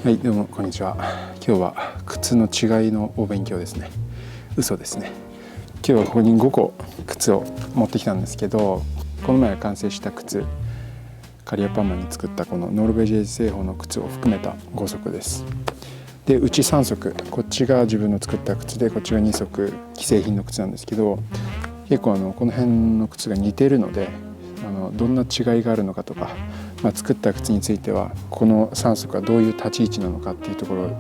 はい、どうもこんにちは。今日は靴の違いのお勉強ですね。嘘ですね。今日はここに5個靴を持ってきたんですけど、この前完成した靴、カリアパンマンに作ったこのノルベジェーズ製法の靴を含めた5足です。で、うち3足、こっちが自分の作った靴で、こっちが2足既製品の靴なんですけど、結構この辺の靴が似てるので、どんな違いがあるのかとか、作った靴についてはこの3足はどういう立ち位置なのかっていうところを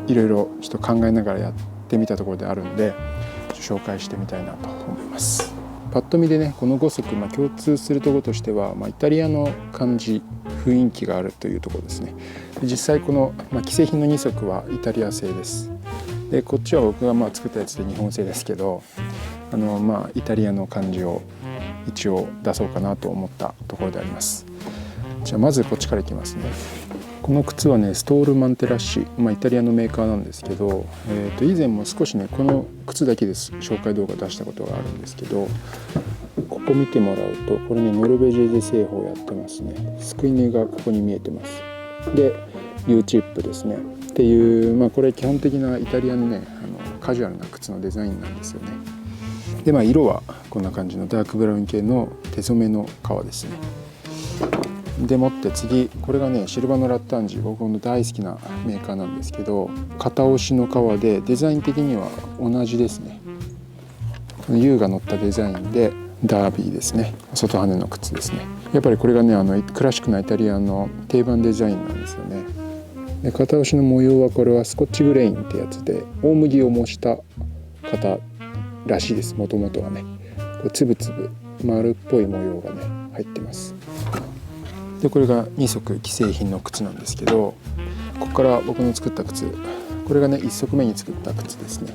いろいろちょっと考えながらやってみたところであるので、紹介してみたいなと思います。パッと見でね、この5足、共通するところとしては、イタリアの感じ、雰囲気があるというところですね。実際この、既製品の2足はイタリア製です。でこっちは僕が作ったやつで日本製ですけど、イタリアの感じを一応出そうかなと思ったところであります。じゃあまずこっちからいきますね。この靴はね、ストールマンテラッシイタリアのメーカーなんですけど、以前も少しねこの靴だけで紹介動画出したことがあるんですけど、ここ見てもらうとこれね、ノルベジェーゼ製法やってますね。すくい縫いがここに見えてます。で U チップですねっていう、これ基本的なイタリアのねカジュアルな靴のデザインなんですよね。で色はこんな感じのダークブラウン系の手染めの革ですね。でもって次、これがねシルバノ・ラッタンジ、僕の大好きなメーカーなんですけど、片押しの革でデザイン的には同じですね。この U が乗ったデザインでダービーですね、外羽の靴ですね。やっぱりこれがねクラシックなイタリアの定番デザインなんですよね。で片押しの模様はこれはスコッチグレインってやつで大麦を模した型らしいです。もともとはねこうつぶつぶ丸っぽい模様がね入ってます。でこれが2足既製品の靴なんですけど、ここから僕の作った靴、これがね1足目に作った靴ですね。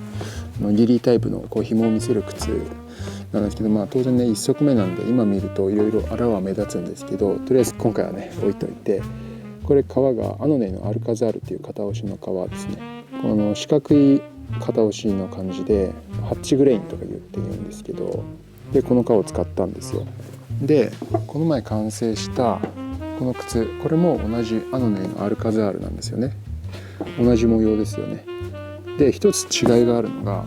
ギリータイプのこう紐を見せる靴なんですけど、当然ね1足目なんで今見るといろいろあらは目立つんですけど、とりあえず今回はね置いといて、これ革がアノネのアルカザールっていう片押しの革ですね。この四角い片押しの感じでハッチグレインとか言うんですけど、でこの革を使ったんですよ。でこの前完成したこの靴、これも同じアノネのアルカザールなんですよね。同じ模様ですよね。で一つ違いがあるのが、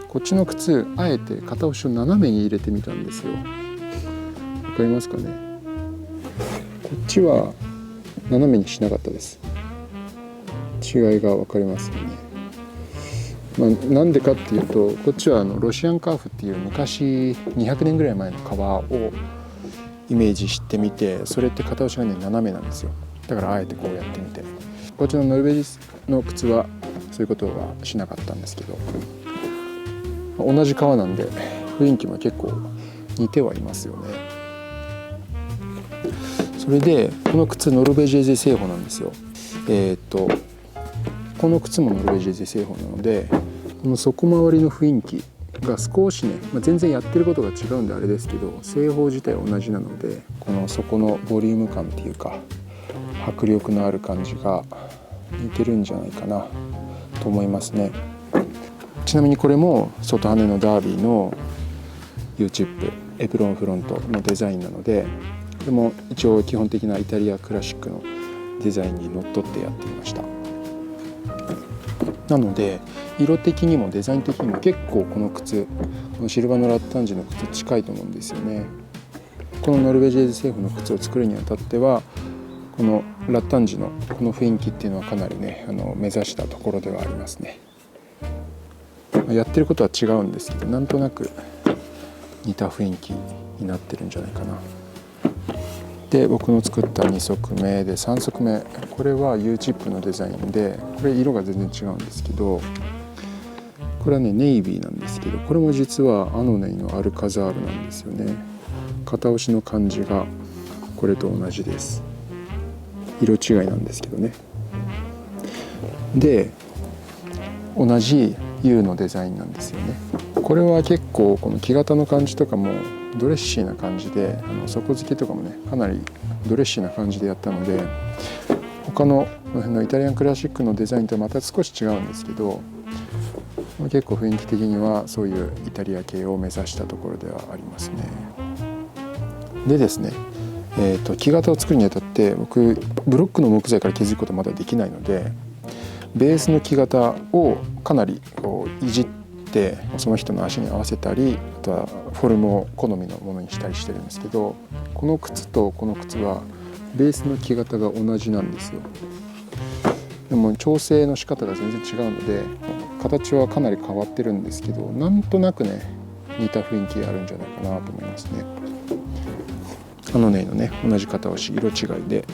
こっちの靴あえて片押しを斜めに入れてみたんですよ。わかりますかね。こっちは斜めにしなかったです。違いがわかりますよね。なんでかっていうと、こっちはロシアンカーフっていう昔200年ぐらい前の革をイメージしてみて、それって片押しがね斜めなんですよ。だからあえてこうやってみて、こっちのノルベジの靴はそういうことはしなかったんですけど、同じ革なんで雰囲気も結構似てはいますよね。それでこの靴ノルベジェーゼ製法なんですよ。この靴もノルベジェーゼ製法なので、この底回りの雰囲気が少しね、全然やってることが違うんであれですけど、製法自体は同じなので、この底のボリューム感っていうか迫力のある感じが似てるんじゃないかなと思いますね。ちなみにこれも外羽のダービーの U チップエプロンフロントのデザインなので、でも一応基本的なイタリアクラシックのデザインにのっとってやってみました。なので色的にもデザイン的にも結構この靴、このシルバノ・ラッタンジの靴近いと思うんですよね。このノルベジェーズ製法の靴を作るにあたっては、このラッタンジのこの雰囲気っていうのはかなりね目指したところではありますね。やってることは違うんですけど、なんとなく似た雰囲気になってるんじゃないかな。で僕の作った2足目で、3足目これは U チップのデザインで、これ色が全然違うんですけど、これはねネイビーなんですけど、これも実はアノネのアルカザールなんですよね。片押しの感じがこれと同じです。色違いなんですけどね。で同じ U のデザインなんですよね。これは結構この木型の感じとかもドレッシーな感じで、底付けとかもねかなりドレッシーな感じでやったので、他のイタリアンクラシックのデザインとはまた少し違うんですけど、結構雰囲気的にはそういうイタリア系を目指したところではありますね。でですね、木型を作るにあたって僕ブロックの木材から削ることまだできないので、ベースの木型をかなりこういじってその人の足に合わせたり、あとはフォルムを好みのものにしたりしてるんですけど、この靴とこの靴はベースの木型が同じなんですよ。でも調整の仕方が全然違うので形はかなり変わってるんですけど、なんとなくね似た雰囲気があるんじゃないかなと思いますね。ハノネイのね同じ型押し、色違いで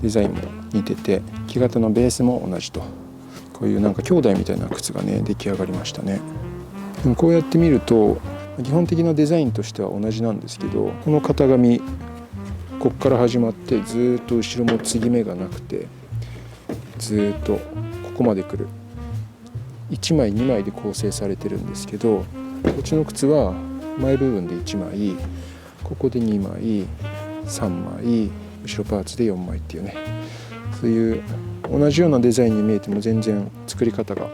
デザインも似てて木型のベースも同じと、こういうなんか兄弟みたいな靴がね出来上がりましたね。でもこうやって見ると基本的なデザインとしては同じなんですけど、この型紙こっから始まってずっと後ろも継ぎ目がなくてずっとここまで来る1枚2枚で構成されてるんですけど、こっちの靴は前部分で1枚、ここで2枚3枚、後ろパーツで4枚っていうね、そういう同じようなデザインに見えても全然作り方が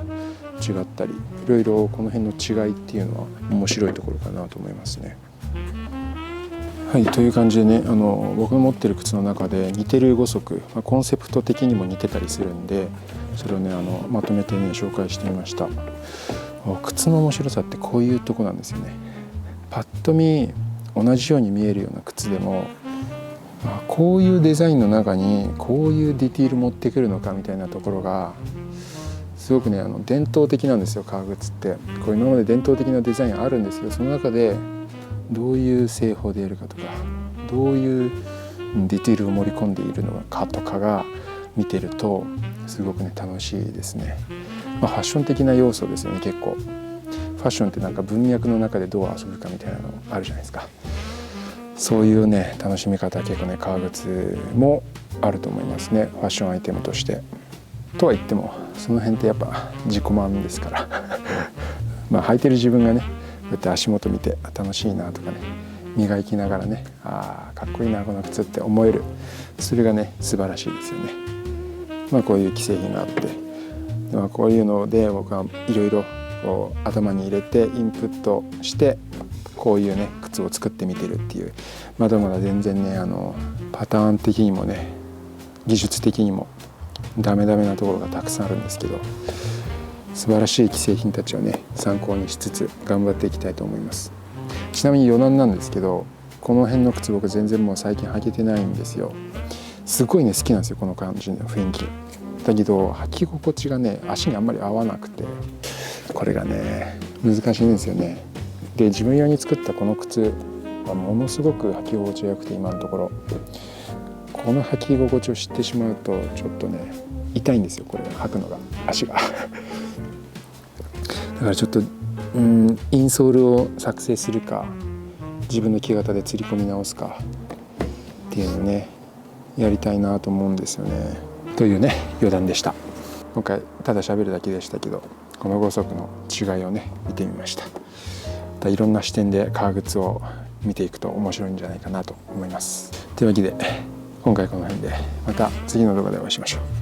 違ったり、いろいろこの辺の違いっていうのは面白いところかなと思いますね。はい、という感じでね、僕の持ってる靴の中で似てる5足、コンセプト的にも似てたりするんで、それをねまとめてね紹介してみました。靴の面白さってこういうとこなんですよね。パッと見同じように見えるような靴でも、こういうデザインの中にこういうディティール持ってくるのかみたいなところがすごくね伝統的なんですよ。革靴ってこう今まで伝統的なデザインあるんですけど、その中でどういう製法でやるかとか、どういうディティールを盛り込んでいるのかとかが見てるとすごくね楽しいですね。ファッション的な要素ですよね。結構ファッションってなんか文脈の中でどう遊ぶかみたいなのあるじゃないですか。そういうね楽しみ方は結構ね革靴もあると思いますね、ファッションアイテムとして。とは言ってもその辺ってやっぱ自己満ですから履いてる自分がねこうやって足元見て楽しいなとかね、磨きながらねかっこいいなこの靴って思える、それがね素晴らしいですよね。こういう既製品があって、こういうので僕はいろいろ頭に入れてインプットしてこういうね靴を作ってみてるっていう、まだまだ全然ねパターン的にもね技術的にもダメなところがたくさんあるんですけど、素晴らしい既製品たちをね参考にしつつ頑張っていきたいと思います。ちなみに余談なんですけど、この辺の靴僕全然もう最近履けてないんですよ。すごいね好きなんですよこの感じの雰囲気だけど、履き心地がね足にあんまり合わなくて、これがね難しいんですよね。で自分用に作ったこの靴はものすごく履き心地が良くて、今のところこの履き心地を知ってしまうとちょっとね痛いんですよ、これ履くのが足がだからちょっとインソールを作成するか自分の木型で釣り込み直すかっていうのをねやりたいなと思うんですよね。というね余談でした。今回ただ喋るだけでしたけど、この5足の違いをね見てみました。いろんな視点で革靴を見ていくと面白いんじゃないかなと思います。というわけで今回この辺で、また次の動画でお会いしましょう。